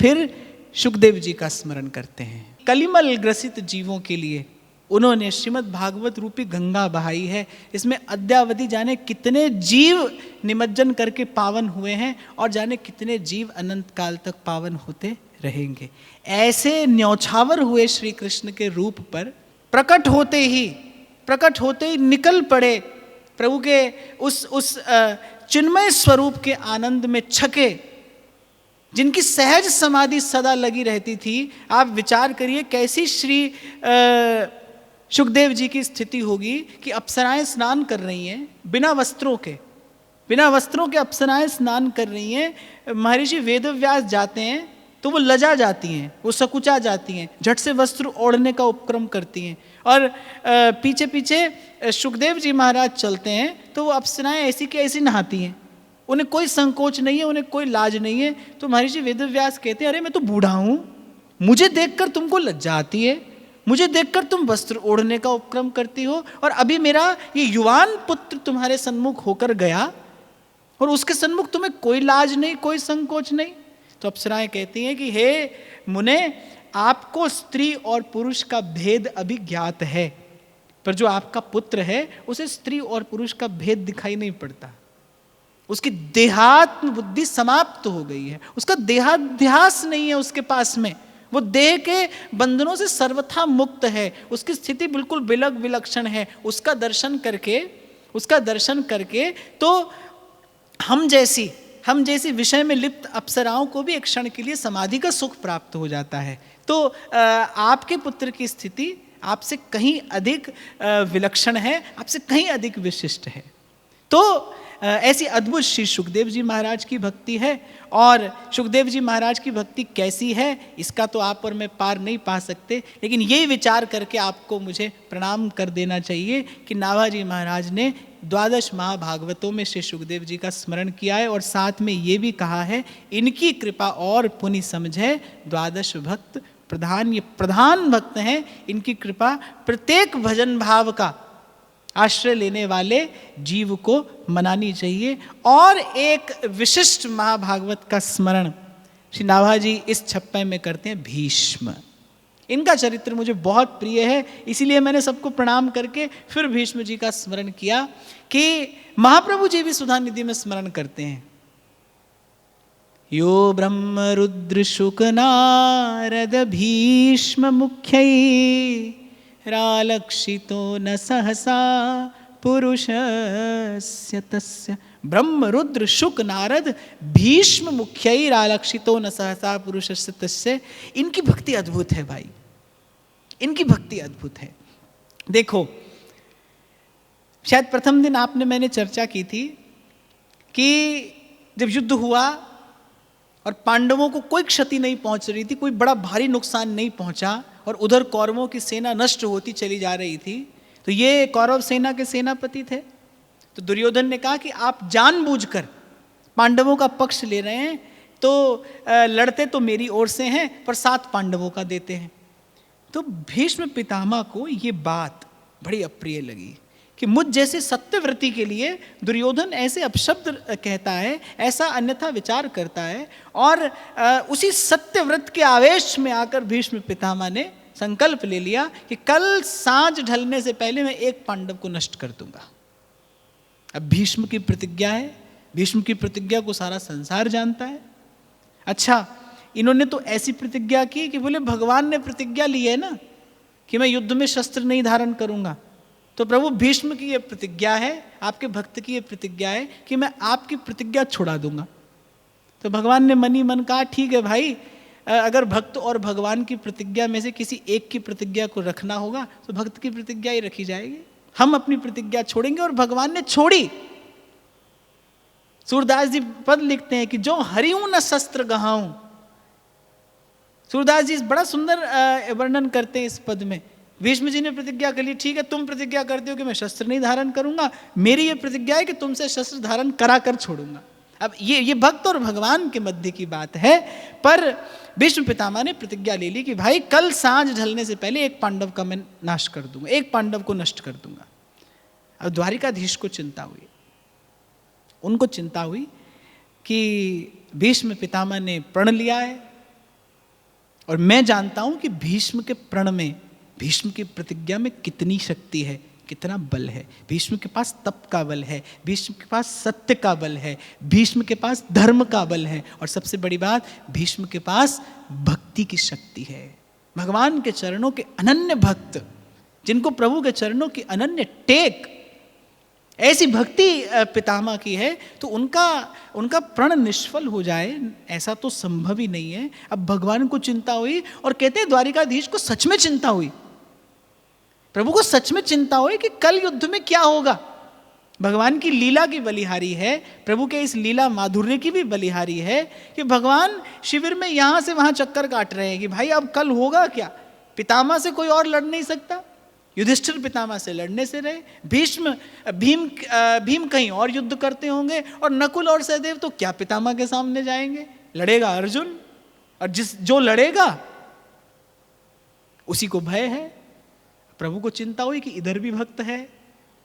फिर शुकदेव जी का स्मरण करते हैं। कलिमल ग्रसित जीवों के लिए उन्होंने श्रीमद् भागवत रूपी गंगा बहाई है। इसमें अद्यावधि जाने कितने जीव निमज्जन करके पावन हुए हैं और जाने कितने जीव अनंत काल तक पावन होते रहेंगे। ऐसे न्यौछावर हुए श्री कृष्ण के रूप पर प्रकट होते ही निकल पड़े प्रभु के उस चिन्मय स्वरूप के आनंद में छके, जिनकी सहज समाधि सदा लगी रहती थी। आप विचार करिए कैसी श्री शुकदेव जी की स्थिति होगी कि अप्सराएं स्नान कर रही हैं बिना वस्त्रों के अप्सराएं स्नान कर रही हैं। महर्षि वेदव्यास जाते हैं तो वो लजा जाती हैं, वो सकुचा जाती हैं, झट से वस्त्र ओढ़ने का उपक्रम करती हैं। और पीछे पीछे शुकदेव जी महाराज चलते हैं तो वो अप्सराएं ऐसी की ऐसी नहाती हैं, उन्हें कोई संकोच नहीं है, उन्हें कोई लाज नहीं है। तो महर्षि वेदव्यास कहते हैं, अरे मैं तो बूढ़ा हूँ, मुझे देखकर तुमको लज्जा आती है, मुझे देखकर तुम वस्त्र ओढ़ने का उपक्रम करती हो, और अभी मेरा ये युवान पुत्र तुम्हारे सन्मुख होकर गया और उसके सन्मुख तुम्हें कोई लाज नहीं, कोई संकोच नहीं। तो अप्सराएं कहती हैं कि हे मुने, आपको स्त्री और पुरुष का भेद अभी ज्ञात है, पर जो आपका पुत्र है उसे स्त्री और पुरुष का भेद दिखाई नहीं पड़ता। उसकी देहात्म बुद्धि समाप्त हो गई है, उसका देहाध्यास नहीं है उसके पास में, वो देह के बंधनों से सर्वथा मुक्त है, उसकी स्थिति बिल्कुल बिलग विलक्षण है। उसका दर्शन करके तो हम जैसी विषय में लिप्त अप्सराओं को भी एक क्षण के लिए समाधि का सुख प्राप्त हो जाता है। तो आपके पुत्र की स्थिति आपसे कहीं अधिक विलक्षण है, आपसे कहीं अधिक विशिष्ट है। तो ऐसी अद्भुत श्री शुकदेव जी महाराज की भक्ति है। और शुकदेव जी महाराज की भक्ति कैसी है इसका तो आप और मैं पार नहीं पा सकते, लेकिन यही विचार करके आपको मुझे प्रणाम कर देना चाहिए कि नाभाजी महाराज ने 12 महाभागवतों में श्री शुकदेव जी का स्मरण किया है और साथ में ये भी कहा है, इनकी कृपा और पुनि समझे 12 भक्त प्रधान। ये प्रधान भक्त हैं, इनकी कृपा प्रत्येक भजन भाव का आश्रय लेने वाले जीव को मनानी चाहिए। और एक विशिष्ट महाभागवत का स्मरण श्री नाभाजी इस 56 में करते हैं, भीष्म। इनका चरित्र मुझे बहुत प्रिय है, इसीलिए मैंने सबको प्रणाम करके फिर भीष्म जी का स्मरण किया कि महाप्रभु जी भी सुधा निधि में स्मरण करते हैं, यो ब्रह्म रुद्र शुक नारद भीष्म मुख्यै रालक्षितो न सहसा पुरुषस्य तस्य। ब्रह्म रुद्र शुक नारद भीष्म मुख्यै रालक्षितो न सहसा पुरुषस्य तस्य। इनकी भक्ति अद्भुत है भाई, इनकी भक्ति अद्भुत है। देखो, शायद प्रथम दिन मैंने चर्चा की थी कि जब युद्ध हुआ और पांडवों को कोई क्षति नहीं पहुंच रही थी, कोई बड़ा भारी नुकसान नहीं पहुंचा और उधर कौरवों की सेना नष्ट होती चली जा रही थी, तो ये कौरव सेना के सेनापति थे। तो दुर्योधन ने कहा कि आप जानबूझकर पांडवों का पक्ष ले रहे हैं, तो लड़ते तो मेरी ओर से हैं पर साथ पांडवों का देते हैं। तो भीष्म पितामह को ये बात बड़ी अप्रिय लगी कि मुझ जैसे सत्यव्रती के लिए दुर्योधन ऐसे अपशब्द कहता है, ऐसा अन्यथा विचार करता है। और उसी सत्यव्रत के आवेश में आकर भीष्म पितामह ने संकल्प ले लिया कि कल सांझ ढलने से पहले मैं एक पांडव को नष्ट कर दूंगा। अब भीष्म की प्रतिज्ञा है, भीष्म की प्रतिज्ञा को सारा संसार जानता है। अच्छा, इन्होंने तो ऐसी प्रतिज्ञा की कि बोले भगवान ने प्रतिज्ञा ली है ना कि मैं युद्ध में शस्त्र नहीं धारण करूंगा, तो प्रभु भीष्म की ये प्रतिज्ञा है, आपके भक्त की ये प्रतिज्ञा है कि मैं आपकी प्रतिज्ञा छुड़ा दूंगा। तो भगवान ने मन ही मन कहा, ठीक है भाई, अगर भक्त और भगवान की प्रतिज्ञा में से किसी एक की प्रतिज्ञा को रखना होगा तो भक्त की प्रतिज्ञा ही रखी जाएगी। हम अपनी प्रतिज्ञा छोड़ेंगे और भगवान ने छोड़ी। सूरदास जी पद लिखते हैं कि जो हरिऊ न शस्त्र गहाऊं। सूरदास जी बड़ा सुंदर वर्णन करते हैं इस पद में। भीष्म जी ने प्रतिज्ञा कर ली, ठीक है तुम प्रतिज्ञा करते हो कि मैं शस्त्र नहीं धारण करूंगा, मेरी ये प्रतिज्ञा है कि तुमसे शस्त्र धारण करा कर छोड़ूंगा। अब ये भक्त और भगवान के मध्य की बात है, पर भीष्म पितामह ने प्रतिज्ञा ले ली कि भाई कल सांझ ढलने से पहले एक पांडव का मैं नाश कर दूंगा, एक पांडव को नष्ट कर दूंगा। अब द्वारिकाधीश को चिंता हुई, उनको चिंता हुई कि भीष्म पितामह ने प्रण लिया है और मैं जानता हूं कि भीष्म के प्रण में, भीष्म की प्रतिज्ञा में कितनी शक्ति है, कितना बल है। भीष्म के पास तप का बल है, भीष्म के पास सत्य का बल है, भीष्म के पास धर्म का बल है, और सबसे बड़ी बात, भीष्म के पास भक्ति की शक्ति है। भगवान के चरणों के अनन्य भक्त, जिनको प्रभु के चरणों की अनन्य टेक, ऐसी भक्ति पितामह की है, तो उनका प्रण निष्फल हो जाए ऐसा तो संभव ही नहीं है। अब भगवान को चिंता हुई, और कहते हैं द्वारिकाधीश को सच में चिंता हुई, प्रभु को सच में चिंता हुई कि कल युद्ध में क्या होगा। भगवान की लीला की बलिहारी है, प्रभु के इस लीला माधुर्य की भी बलिहारी है कि भगवान शिविर में यहां से वहां चक्कर काट रहे हैं कि भाई अब कल होगा क्या। पितामह से कोई और लड़ नहीं सकता, युधिष्ठिर पितामह से लड़ने से रहे, भीम कहीं और युद्ध करते होंगे, और नकुल और सहदेव तो क्या पितामह के सामने जाएंगे, लड़ेगा अर्जुन, और जो लड़ेगा उसी को भय है। प्रभु को चिंता हुई कि इधर भी भक्त है,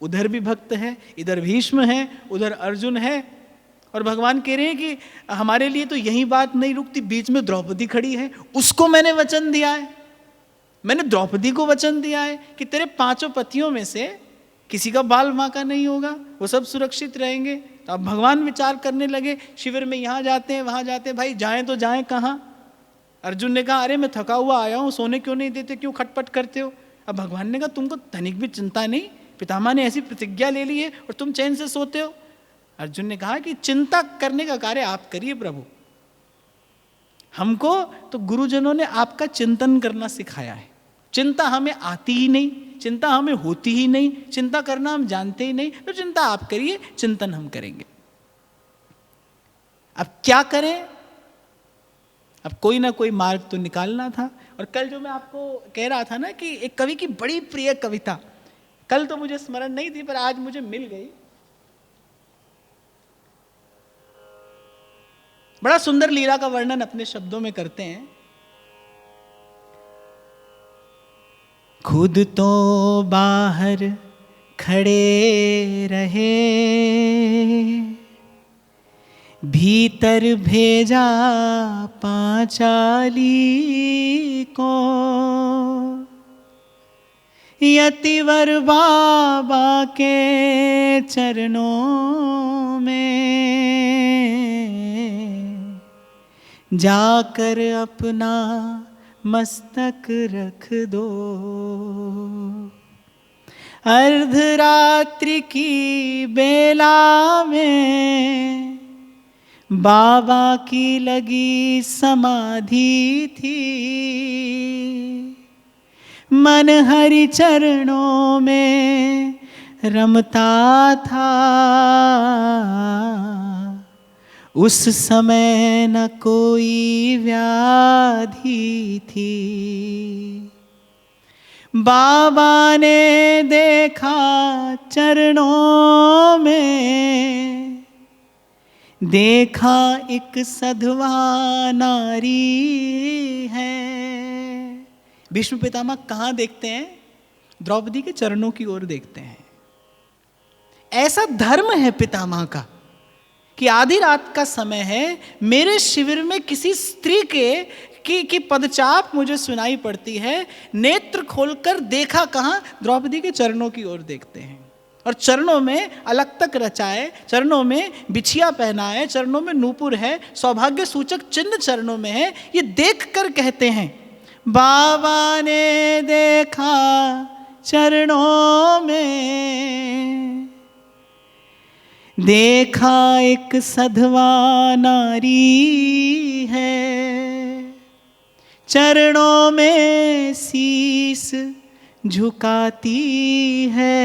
उधर भी भक्त है, इधर भीष्म है, उधर अर्जुन है, और भगवान कह रहे हैं कि हमारे लिए तो यही बात नहीं रुकती, बीच में द्रौपदी खड़ी है, उसको मैंने वचन दिया है, मैंने द्रौपदी को वचन दिया है कि तेरे 5 पतियों में से किसी का बाल माँ का नहीं होगा, वो सब सुरक्षित रहेंगे। तो अब भगवान विचार करने लगे, शिविर में यहाँ जाते हैं वहाँ जाते हैं, भाई जाएं तो जाएं कहाँ। अर्जुन ने कहा अरे मैं थका हुआ आया हूँ, सोने क्यों नहीं देते, क्यों खटपट करते हो। अब भगवान ने कहा तुमको तनिक भी चिंता नहीं, पितामह ने ऐसी प्रतिज्ञा ले ली है और तुम चैन से सोते हो। अर्जुन ने कहा कि चिंता करने का कार्य आप करिए प्रभु, हमको तो गुरुजनों ने आपका चिंतन करना सिखाया है, चिंता हमें आती ही नहीं, चिंता हमें होती ही नहीं, चिंता करना हम जानते ही नहीं, तो चिंता आप करिए, चिंतन हम करेंगे। अब क्या करें, अब कोई ना कोई मार्ग तो निकालना था। और कल जो मैं आपको कह रहा था ना कि एक कवि की बड़ी प्रिय कविता, कल तो मुझे स्मरण नहीं थी पर आज मुझे मिल गई, बड़ा सुंदर लीला का वर्णन अपने शब्दों में करते हैं। खुद तो बाहर खड़े रहे, भीतर भेजा पांचाली को, यतिवर बाबा के चरणों में जाकर अपना मस्तक रख दो। अर्धरात्रि की बेला में बाबा की लगी समाधि थी, मन हरि चरणों में रमता था। उस समय न कोई व्याधि थी, बाबा ने देखा चरणों में, देखा एक सधवा नारी है। भीष्म पितामह कहाँ देखते हैं? द्रौपदी के चरणों की ओर देखते हैं। ऐसा धर्म है पितामह का कि आधी रात का समय है, मेरे शिविर में किसी स्त्री की पदचाप मुझे सुनाई पड़ती है, नेत्र खोलकर देखा कहाँ? द्रौपदी के चरणों की ओर देखते हैं। और चरणों में अलग तक रचाए, चरणों में बिछिया पहनाए, चरणों में नूपुर है, सौभाग्य सूचक चिन्ह चरणों में है। ये देखकर कहते हैं बाबा ने देखा चरणों में, देखा एक सधवा नारी है, चरणों में शीस झुकाती है,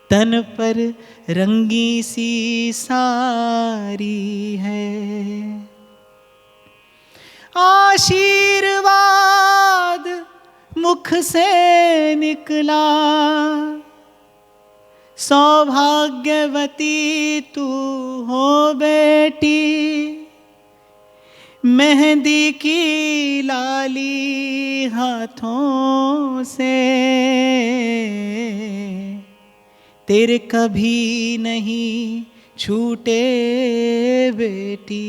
तन पर रंगी सी सारी है। आशीर्वाद मुख से निकला, सौभाग्यवती तू हो बेटी, मेहंदी की लाली हाथों से तेरे कभी नहीं छूटे बेटी।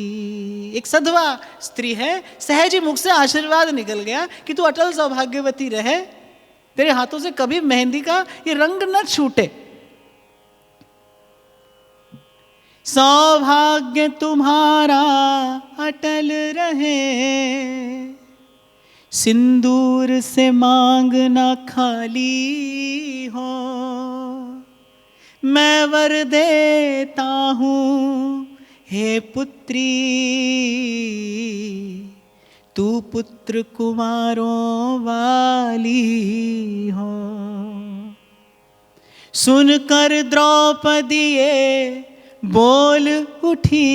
एक सधवा स्त्री है, सहज ही मुख से आशीर्वाद निकल गया कि तू अटल सौभाग्यवती रहे, तेरे हाथों से कभी मेहंदी का ये रंग न छूटे। सौभाग्य तुम्हारा अटल रहे, सिंदूर से मांगना खाली हो। मैं वर देता हूँ हे पुत्री, तू पुत्र कुमारों वाली हो। सुनकर द्रौपदी ये बोल उठी,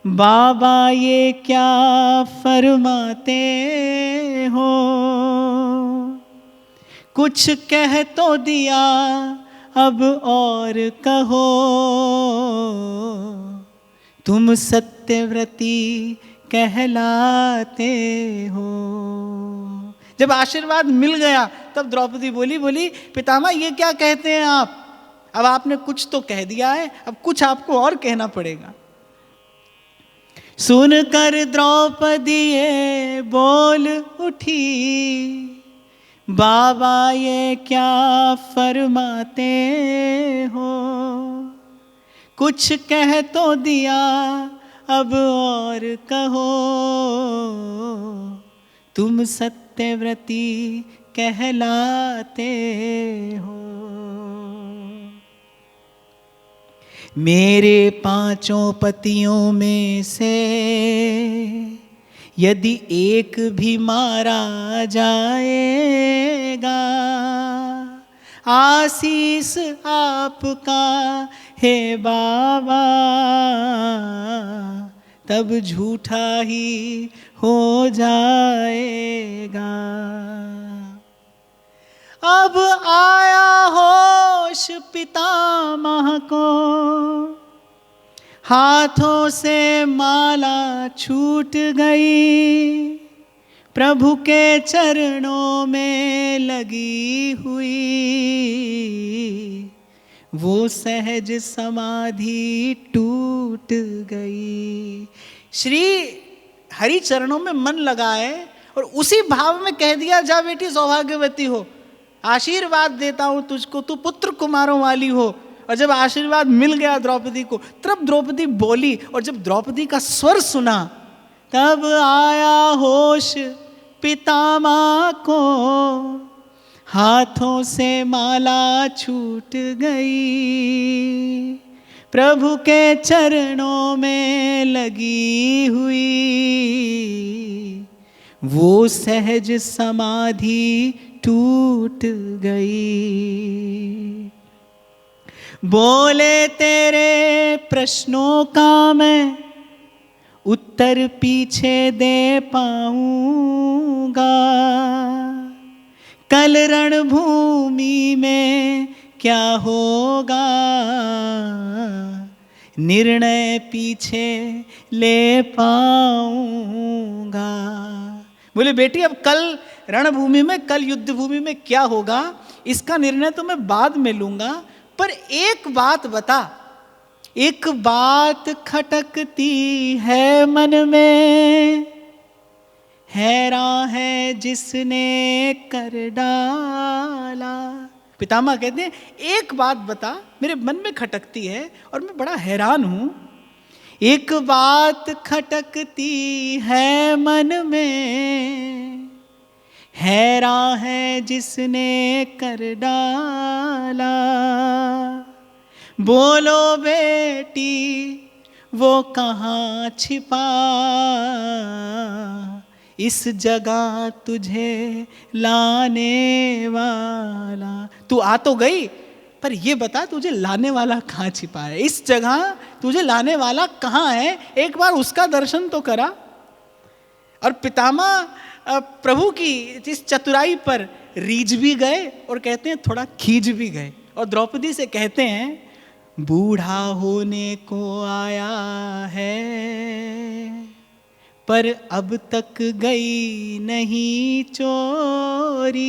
बाबा ये क्या फरमाते हो। कुछ कह तो दिया, अब और कहो, तुम सत्यव्रती कहलाते हो। जब आशीर्वाद मिल गया तब द्रौपदी बोली पितामह ये क्या कहते हैं आप, अब आपने कुछ तो कह दिया है, अब कुछ आपको और कहना पड़ेगा। सुनकर द्रौपदी ये बोल उठी, बाबा ये क्या फरमाते हो। कुछ कह तो दिया, अब और कहो, तुम सत्यव्रती कहलाते हो। मेरे पांचों पतियों में से यदि एक भी मारा जाएगा, आशीष आपका हे बाबा, तब झूठा ही हो जाएगा। अब आया होश पितामह को, हाथों से माला छूट गई, प्रभु के चरणों में लगी हुई, वो सहज समाधि टूट गई। श्री हरि चरणों में मन लगाए और उसी भाव में कह दिया, जा बेटी सौभाग्यवती हो, आशीर्वाद देता हूं तुझको, तू पुत्र कुमारों वाली हो। और जब आशीर्वाद मिल गया द्रौपदी को, तब द्रौपदी बोली, और जब द्रौपदी का स्वर सुना तब आया होश पितामह को, हाथों से माला छूट गई, प्रभु के चरणों में लगी हुई, वो सहज समाधि टूट गई। बोले तेरे प्रश्नों का मैं उत्तर पीछे दे पाऊंगा, कल रणभूमि में क्या होगा, निर्णय पीछे ले पाऊंगा। बोले बेटी अब कल रणभूमि में, कल युद्ध भूमि में क्या होगा, इसका निर्णय तो मैं बाद में लूंगा, पर एक बात बता, एक बात खटकती है मन में, हैरान है जिसने कर डाला। पितामह कहते हैं एक बात बता, मेरे मन में खटकती है और मैं बड़ा हैरान हूं। एक बात खटकती है मन में, हैरान है जिसने कर डाला। बोलो बेटी वो कहाँ छिपा, इस जगह तुझे लाने वाला। तू आ तो गई, पर ये बता तुझे लाने वाला कहाँ छिपा है, इस जगह तुझे लाने वाला कहाँ है, एक बार उसका दर्शन तो करा। और पितामह प्रभु की इस चतुराई पर रीझ भी गए और कहते हैं थोड़ा खींच भी गए, और द्रौपदी से कहते हैं बूढ़ा होने को आया है, पर अब तक गई नहीं चोरी,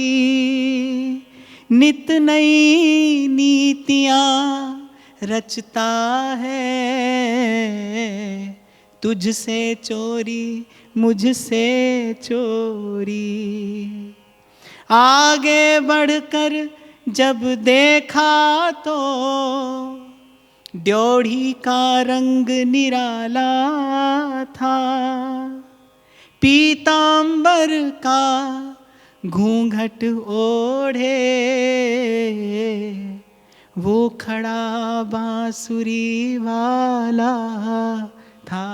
नित नई नीतियाँ रचता है, तुझसे चोरी मुझसे चोरी। आगे बढ़कर जब देखा तो ड्योढ़ी का रंग निराला था, पीतांबर का घूंघट ओढ़े वो खड़ा बांसुरी वाला था।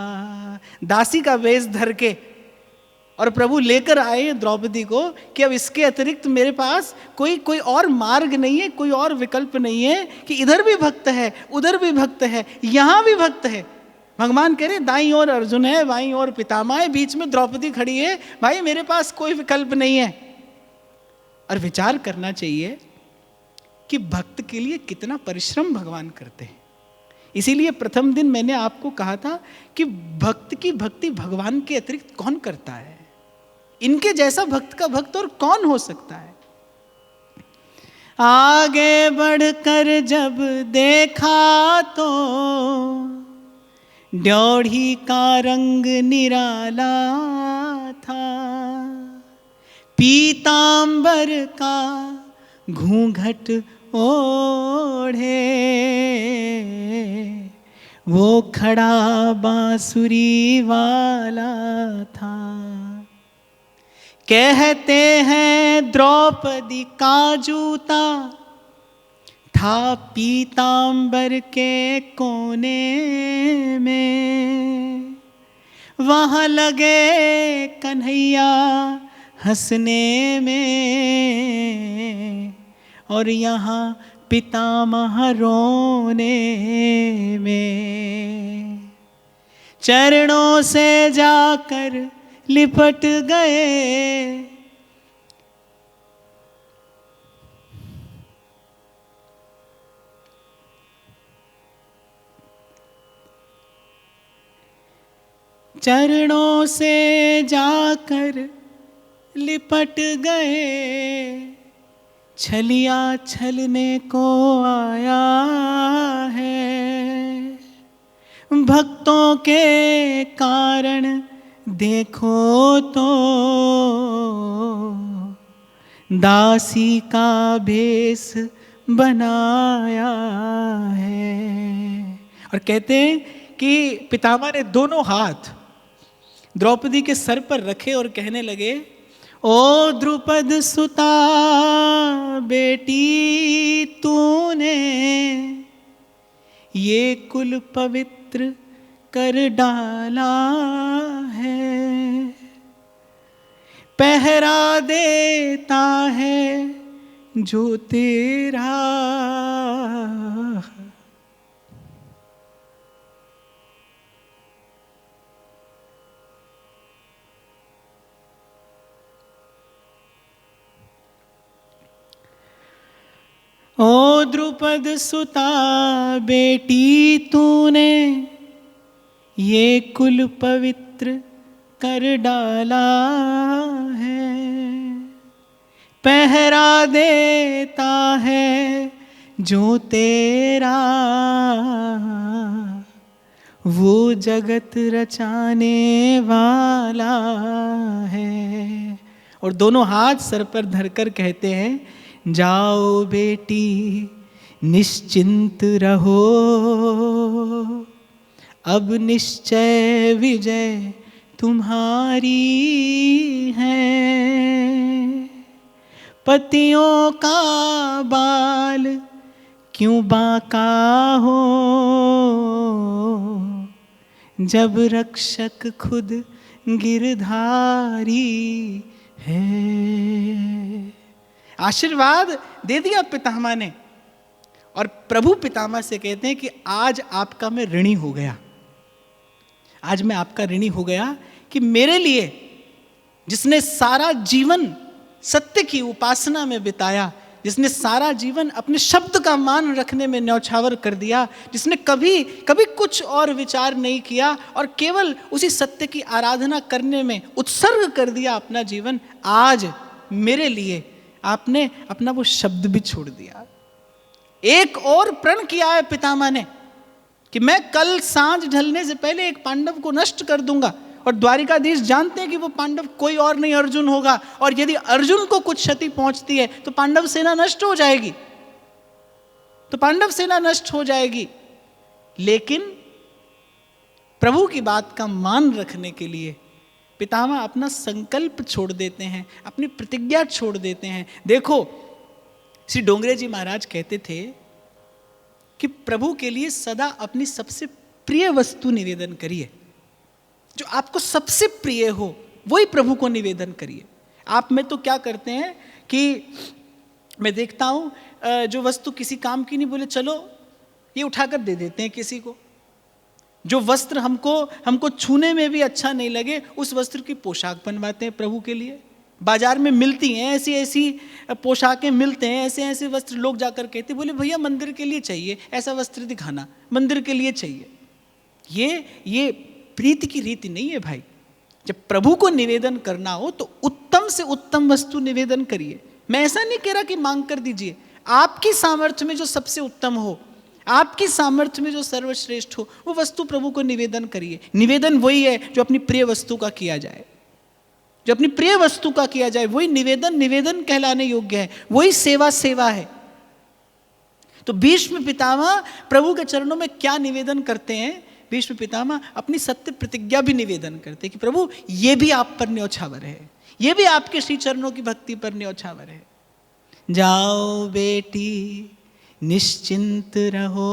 दासी का वेश धर के और प्रभु लेकर आए द्रौपदी को कि अब इसके अतिरिक्त मेरे पास कोई और मार्ग नहीं है, कोई और विकल्प नहीं है कि इधर भी भक्त है, उधर भी भक्त है, यहाँ भी भक्त है। भगवान कह रहे दाईं ओर अर्जुन है, बाईं ओर पितामह है, बीच में द्रौपदी खड़ी है। भाई मेरे पास कोई विकल्प नहीं है। और विचार करना चाहिए कि भक्त के लिए कितना परिश्रम भगवान करते हैं। इसीलिए प्रथम दिन मैंने आपको कहा था कि भक्त की भक्ति भगवान के अतिरिक्त कौन करता है। इनके जैसा भक्त का भक्त और कौन हो सकता है। आगे बढ़कर जब देखा तो ड्योढ़ी का रंग निराला था, पीतांबर का घूंघट ओढ़े वो खड़ा बांसुरी वाला था। कहते हैं द्रौपदी का जूता था पीतांबर के कोने में, वहाँ लगे कन्हैया हंसने में और यहाँ पितामह रोने में। चरणों से जाकर लिपट गए, चरणों से जाकर लिपट गए, छलिया छलने को आया है। भक्तों के कारण देखो तो दासी का भेष बनाया है। और कहते हैं कि पितामह ने दोनों हाथ द्रौपदी के सर पर रखे और कहने लगे, ओ द्रुपद सुता बेटी, तूने ये कुल पवित्र कर डाला है, पहरा देता है जो तेरा। ओ द्रुपद सुता बेटी, तूने ये कुल पवित्र कर डाला है, पहरा देता है जो तेरा, वो जगत रचाने वाला है। और दोनों हाथ सर पर धरकर कहते हैं, जाओ बेटी निश्चिंत रहो, अब निश्चय विजय तुम्हारी है। पतियों का बाल क्यों बांका हो, जब रक्षक खुद गिरधारी है। आशीर्वाद दे दिया पितामह ने और प्रभु पितामह से कहते हैं कि आज आपका मैं ऋणी हो गया, आज मैं आपका ऋणी हो गया कि मेरे लिए जिसने सारा जीवन सत्य की उपासना में बिताया, जिसने सारा जीवन अपने शब्द का मान रखने में न्यौछावर कर दिया, जिसने कभी कभी कुछ और विचार नहीं किया और केवल उसी सत्य की आराधना करने में उत्सर्ग कर दिया अपना जीवन, आज मेरे लिए आपने अपना वो शब्द भी छोड़ दिया। एक और प्रण किया है पितामह ने कि मैं कल सांझ ढलने से पहले एक पांडव को नष्ट कर दूंगा। और द्वारिकाधीश जानते हैं कि वो पांडव कोई और नहीं अर्जुन होगा, और यदि अर्जुन को कुछ क्षति पहुंचती है तो पांडव सेना नष्ट हो जाएगी, तो पांडव सेना नष्ट हो जाएगी। लेकिन प्रभु की बात का मान रखने के लिए पितामह अपना संकल्प छोड़ देते हैं, अपनी प्रतिज्ञा छोड़ देते हैं। देखो, श्री डोंगरे जी महाराज कहते थे कि प्रभु के लिए सदा अपनी सबसे प्रिय वस्तु निवेदन करिए। जो आपको सबसे प्रिय हो वही प्रभु को निवेदन करिए। आप में तो क्या करते हैं कि मैं देखता हूं जो वस्तु किसी काम की नहीं, बोले चलो ये उठाकर दे देते हैं किसी को। जो वस्त्र हमको छूने में भी अच्छा नहीं लगे, उस वस्त्र की पोशाक बनवाते हैं प्रभु के लिए। बाजार में मिलती हैं ऐसी ऐसी पोशाकें, मिलते हैं ऐसे ऐसे वस्त्र, लोग जाकर कहते बोले भैया मंदिर के लिए चाहिए, ऐसा वस्त्र दिखाना, मंदिर के लिए चाहिए। ये प्रीति की रीति नहीं है भाई। जब प्रभु को निवेदन करना हो तो उत्तम से उत्तम वस्तु निवेदन करिए। मैं ऐसा नहीं कह रहा कि मांग कर दीजिए, आपकी सामर्थ्य में जो सबसे उत्तम हो, आपकी सामर्थ्य में जो सर्वश्रेष्ठ हो, वो वस्तु प्रभु को निवेदन करिए। निवेदन वही है जो अपनी प्रिय वस्तु का किया जाए, जो अपनी प्रिय वस्तु का किया जाए वही निवेदन कहलाने योग्य है, वही सेवा है। तो भीष्म पितामह प्रभु के चरणों में क्या निवेदन करते हैं? भीष्म पितामह अपनी सत्य प्रतिज्ञा भी निवेदन करते हैं कि प्रभु ये भी आप पर न्योछावर है, ये भी आपके श्री चरणों की भक्ति पर न्योछावर है। जाओ बेटी निश्चिंत रहो,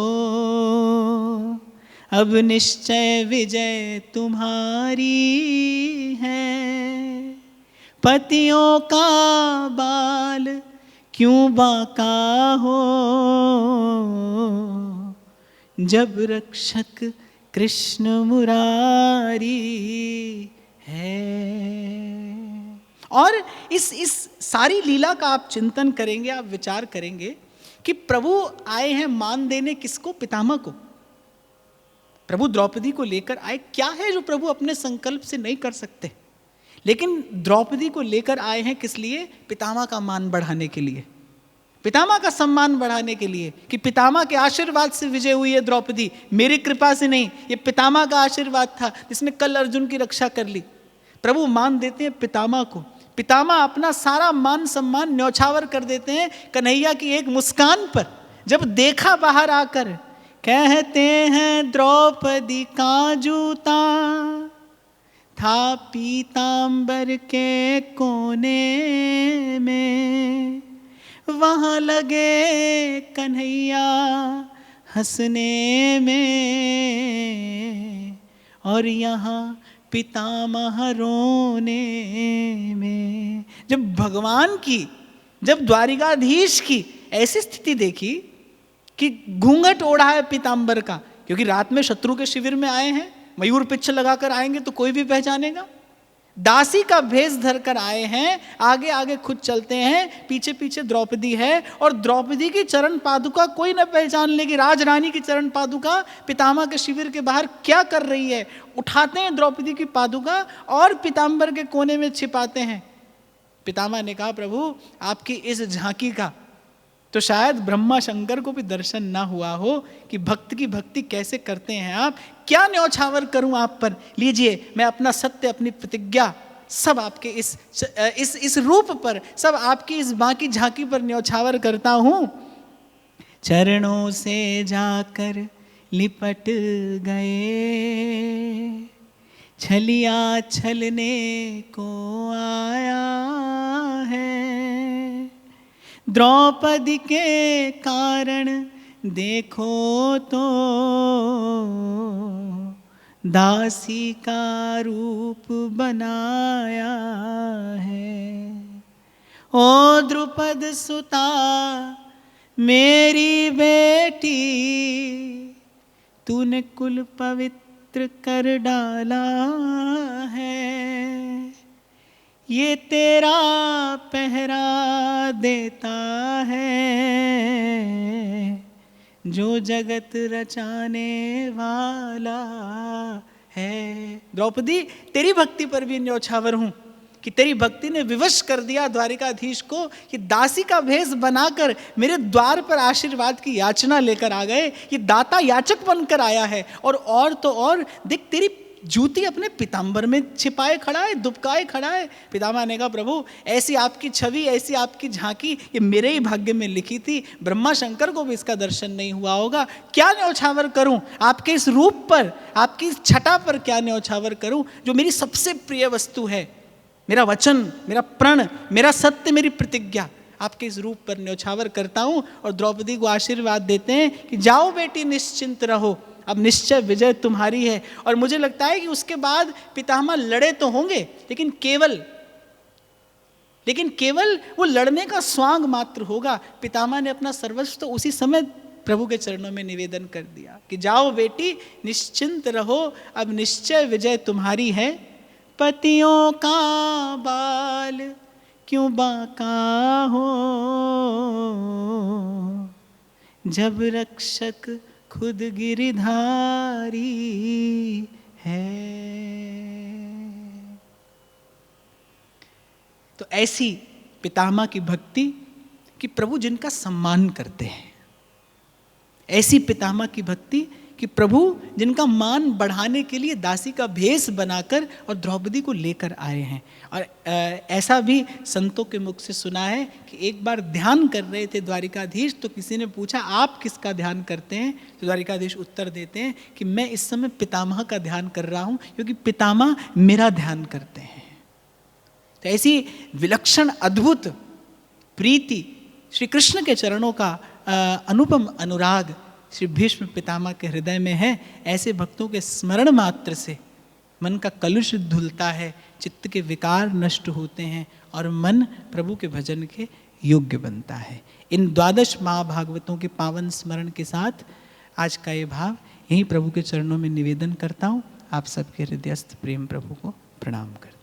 अब निश्चय विजय तुम्हारी है। पतियों का बाल क्यों बांका हो, जब रक्षक कृष्ण मुरारी है। और इस सारी लीला का आप चिंतन करेंगे, आप विचार करेंगे कि प्रभु आए हैं मान देने किसको? पितामह को। प्रभु द्रौपदी को लेकर आए, क्या है जो प्रभु अपने संकल्प से नहीं कर सकते? लेकिन द्रौपदी को लेकर आए हैं किस लिए? पितामह का मान बढ़ाने के लिए, पितामह का सम्मान बढ़ाने के लिए, कि पितामह के आशीर्वाद से विजय हुई है द्रौपदी, मेरी कृपा से नहीं, ये पितामह का आशीर्वाद था जिसने कल अर्जुन की रक्षा कर ली। प्रभु मान देते हैं पितामह को। पितामह अपना सारा मान सम्मान न्योछावर कर देते हैं कन्हैया की एक मुस्कान पर। जब देखा बाहर आकर, कहते हैं द्रौपदी का जूता था पीतांबर के कोने में, वहाँ लगे कन्हैया हंसने में, और यहाँ पितामह रोने में। जब भगवान की, जब द्वारिकाधीश की ऐसी स्थिति देखी कि घूंघट ओढ़ा है पीतांबर का, क्योंकि रात में शत्रु के शिविर में आए हैं, मयूर पिच्छ लगाकर आएंगे तो कोई भी पहचानेगा। दासी का भेष धरकर आए हैं, आगे आगे खुद चलते हैं, पीछे पीछे द्रौपदी है, और द्रौपदी की चरण पादुका कोई न पहचान लेगी। राजरानी की चरण पादुका पितामह के शिविर के बाहर क्या कर रही है? उठाते हैं द्रौपदी की पादुका और पीतांबर के कोने में छिपाते हैं। पितामह ने कहा, प्रभु आपकी इस झांकी का तो शायद ब्रह्मा शंकर को भी दर्शन ना हुआ हो कि भक्त की भक्ति कैसे करते हैं आप। क्या न्योछावर करूं आप पर? लीजिए, मैं अपना सत्य, अपनी प्रतिज्ञा सब आपके इस रूप पर, सब आपकी इस बाकी झांकी पर न्योछावर करता हूं। चरणों से जाकर लिपट गए, छलिया छलने को आया है, द्रौपदी के कारण देखो तो दासी का रूप बनाया है। ओ द्रुपद सुता मेरी बेटी, तूने कुल पवित्र कर डाला है, ये तेरा पहरा देता है जो जगत रचाने वाला है। द्रौपदी, तेरी भक्ति पर भी न्योछावर हूँ, कि तेरी भक्ति ने विवश कर दिया द्वारिकाधीश को कि दासी का भेष बनाकर मेरे द्वार पर आशीर्वाद की याचना लेकर आ गए। ये दाता याचक बनकर आया है। और तो और देख, तेरी जूती अपने पीताम्बर में छिपाए खड़ा है, दुबकाए खड़ा है। पितामह ने कहा, प्रभु ऐसी आपकी छवि, ऐसी आपकी झांकी ये मेरे ही भाग्य में लिखी थी, ब्रह्मा शंकर को भी इसका दर्शन नहीं हुआ होगा। क्या न्यौछावर करूं आपके इस रूप पर, आपकी इस छटा पर क्या न्यौछावर करूं, जो मेरी सबसे प्रिय वस्तु है, मेरा वचन, मेरा प्रण, मेरा सत्य, मेरी प्रतिज्ञा, आपके इस रूप पर न्यौछावर करता हूं। और द्रौपदी को आशीर्वाद देते हैं कि जाओ बेटी, निश्चिंत रहो, अब निश्चय विजय तुम्हारी है। और मुझे लगता है कि उसके बाद पितामह लड़े तो होंगे, लेकिन केवल वो लड़ने का स्वांग मात्र होगा। पितामह ने अपना सर्वस्व तो उसी समय प्रभु के चरणों में निवेदन कर दिया कि जाओ बेटी, निश्चिंत रहो, अब निश्चय विजय तुम्हारी है। पतियों का बाल क्यों बांका हो, जब रक्षक खुद गिरधारी है। तो ऐसी पितामह की भक्ति कि प्रभु जिनका सम्मान करते हैं, ऐसी पितामह की भक्ति कि प्रभु जिनका मान बढ़ाने के लिए दासी का भेष बनाकर और द्रौपदी को लेकर आए हैं। और ऐसा भी संतों के मुख से सुना है कि एक बार ध्यान कर रहे थे द्वारिकाधीश, तो किसी ने पूछा आप किसका ध्यान करते हैं, तो द्वारिकाधीश उत्तर देते हैं कि मैं इस समय पितामह का ध्यान कर रहा हूँ, क्योंकि पितामह मेरा ध्यान करते हैं। तो ऐसी विलक्षण अद्भुत प्रीति, श्री कृष्ण के चरणों का अनुपम अनुराग श्री भीष्म पितामह के हृदय में है। ऐसे भक्तों के स्मरण मात्र से मन का कलुष धुलता है, चित्त के विकार नष्ट होते हैं और मन प्रभु के भजन के योग्य बनता है। इन 12 महाभागवतों के पावन स्मरण के साथ आज का ये भाव यहीं प्रभु के चरणों में निवेदन करता हूँ। आप सबके हृदयस्थ प्रेम प्रभु को प्रणाम करता हूँ।